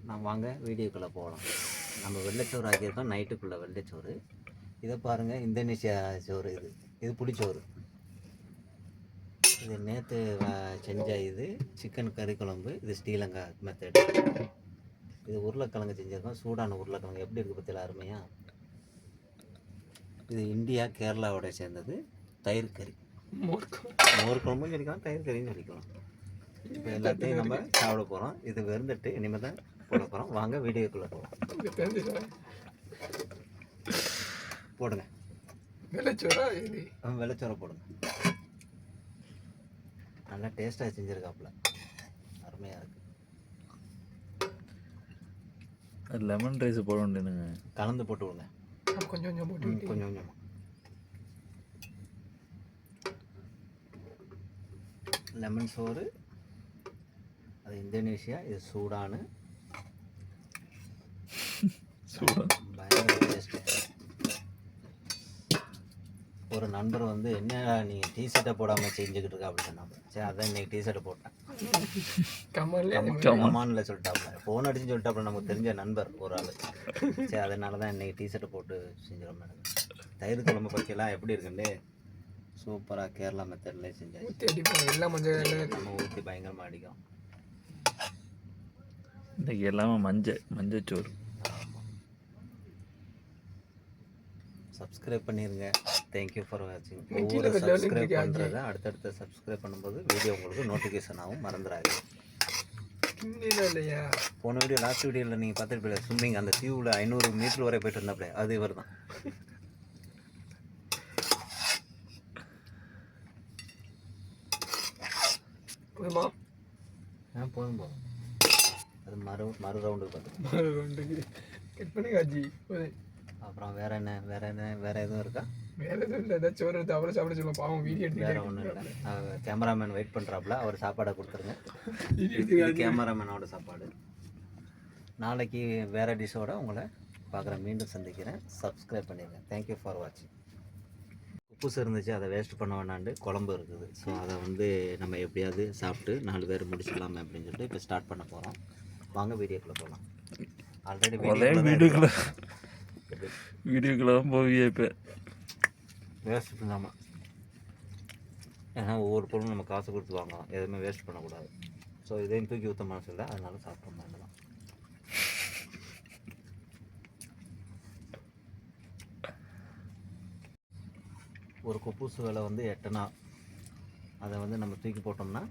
நான் வாங்க வீடியோக்குள்ளே போகலாம். நம்ம வெள்ளைச்சோறு ஆக்கியிருக்கோம், நைட்டுக்குள்ளே வெள்ளைச்சோறு. இதை பாருங்கள், இந்தோனேஷியா சோறு. இது புளிச்சோறு. இது நேற்று செஞ்ச இது சிக்கன் கறி குழம்பு. இது ஸ்ரீலங்கா மெத்தடு. இது உருளைக்கிழங்கு செஞ்சுருக்கோம், சூடான உருளைக்கிழங்கு. எப்படி இருக்குது பற்றியில் அருமையாக. இது இந்தியா கேரளாவோட சேர்ந்தது தயிர் கறி. மோர் குழம்பும் சொல்லிக்கலாம், தயிர் கறியும் சொல்லிக்கலாம். இப்போ எல்லாத்தையும் நம்ம சாப்பிட போகிறோம். இது வெறுந்துட்டு இனிமேல் தான் போட போகிறோம். வாங்க வீடியோக்குள்ளே போகலாம். போடுங்க வெள்ளைச்சோரை போடுங்க. நல்லா டேஸ்ட்டாக செஞ்சுருக்காப்புல, அருமையாக இருக்குது. லெமன் ரைஸ் போட வேண்டியதுங்க, கலந்து போட்டு விடுங்க. கொஞ்சம் கொஞ்சம் போட்டு கொஞ்சம் கொஞ்சம். லெமன் சோறு, அது இந்தோனேஷியா. இது சூடானு பயங்கர டேஸ்ட்டு. ஒரு நண்பர் வந்து என்ன நீங்கள் டிஷர்ட்டை போடாமல் செஞ்சுக்கிட்டு இருக்கா அப்படின்னு சொன்னாங்க. சரி, அதான் இன்னைக்கு டிஷர்ட்டை போட்டேன். கமானில் சொல்லிட்டாப்புல, ஃபோன் அடிச்சுன்னு சொல்லிட்டாப்புல. நமக்கு தெரிஞ்ச நண்பர் ஒரு ஆள். சரி, அதனால தான் இன்னைக்கு டிஷர்ட்டை போட்டு செஞ்சிடும் மேடம். தயிர் குழம்பு பற்றியெல்லாம் எப்படி இருக்குன்னு சூப்பராக கேரளா மெத்தட்லேயே செஞ்சாச்சு. எல்லாம் நம்ம ஊற்றி பயங்கரமாக அடிக்கும். இன்றைக்கி எல்லாமே மஞ்சச்சோறு. சப்ஸ்கிரைப் பண்ணிடுங்க. தேங்க்யூ ஃபார் வாட்சிங். ஒவ்வொரு சப்ஸ்கிரைப் பண்ணுறதை அடுத்தடுத்த சப்ஸ்கிரைப் பண்ணும்போது வீடியோ உங்களுக்கு நோட்டிஃபிகேஷன் ஆகும், மறந்துடாது. இல்லையா போன வீடியோ லாஸ்ட் வீடியோவில் நீங்கள் பார்த்துட்டு ஸ்விம்மிங் அந்த தீவில் 500 மீட்டர் வரை போய்ட்டு இருந்தாப்பே, அது இவர் தான். போதும் போதும். அது மறு ரவுண்டுக்கு பார்த்து கட் பண்ணி காஜி. அப்புறம் வேற எதுவும் இருக்கா? வேற எதுவும் இல்லை. ஏதாச்சும் சோறு எடுத்து அவ்வளோ சாப்பிட சொல்லுவோம். பாவம் வீடியோ எடுத்து. வேற ஒன்றும் இல்லை. கேமராமேன் வெயிட் பண்ணுறாப்புல, அவர் சாப்பாடை கொடுத்துருங்க. கேமராமேனோட சாப்பாடு. நாளைக்கு வேற டிஷ்ஷோட உங்களை பார்க்குறேன், மீண்டும் சந்திக்கிறேன். சப்ஸ்கிரைப் பண்ணிடுங்க. தேங்க்யூ ஃபார் வாட்சிங். உப்புசு இருந்துச்சு, அதை வேஸ்ட் பண்ண வேணாண்டு குழம்பு இருக்குது. ஸோ அதை வந்து நம்ம எப்படியாவது சாப்பிட்டு 4 பேர் முடிச்சிடலாமே அப்படின்னு சொல்லிட்டு இப்போ ஸ்டார்ட் பண்ண போகிறோம். வாங்க வீடியோக்குள்ளே போகலாம். ஆல்ரெடி வீடியோக்குள்ளே தான் போவியே. இப்போ வேஸ்ட் பண்ணாமல், ஏன்னா ஒவ்வொரு பொருளும் நம்ம காசு கொடுத்து வாங்கலாம், எதுவுமே வேஸ்ட் பண்ணக்கூடாது. ஸோ இதையும் தூக்கி ஊற்ற மனசு இல்லை, அதனால சாப்பிட்டோம் தான். ஒரு குப்பூசு விலை வந்து 8 அதை வந்து நம்ம தூக்கி போட்டோம்னா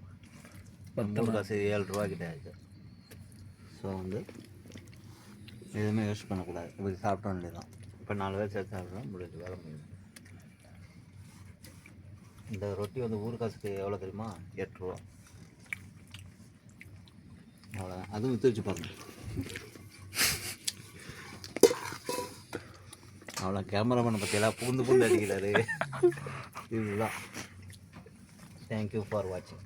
3 காசு 7 ரூபா கிட்ட ஆகுது. ஸோ வந்து எதுவுமே வேஸ்ட் பண்ணக்கூடாது. இப்படி சாப்பிட வேண்டியதான். இப்போ 4 பேர் சேர்த்து சாப்பிட்றோம், முடிஞ்சு வேலை முடியும். இந்த ரொட்டி வந்து ஊர் காசுக்கு எவ்வளோ தெரியுமா? 8 ரூபா. அவ்வளோதான். அதுவும் விற்று வச்சு பாருங்க. அவ்வளோ கேமராமேனை பற்றியெல்லாம் பூந்து அடிக்கிறாரு. இதுதான். தேங்க்யூ ஃபார் வாட்சிங்.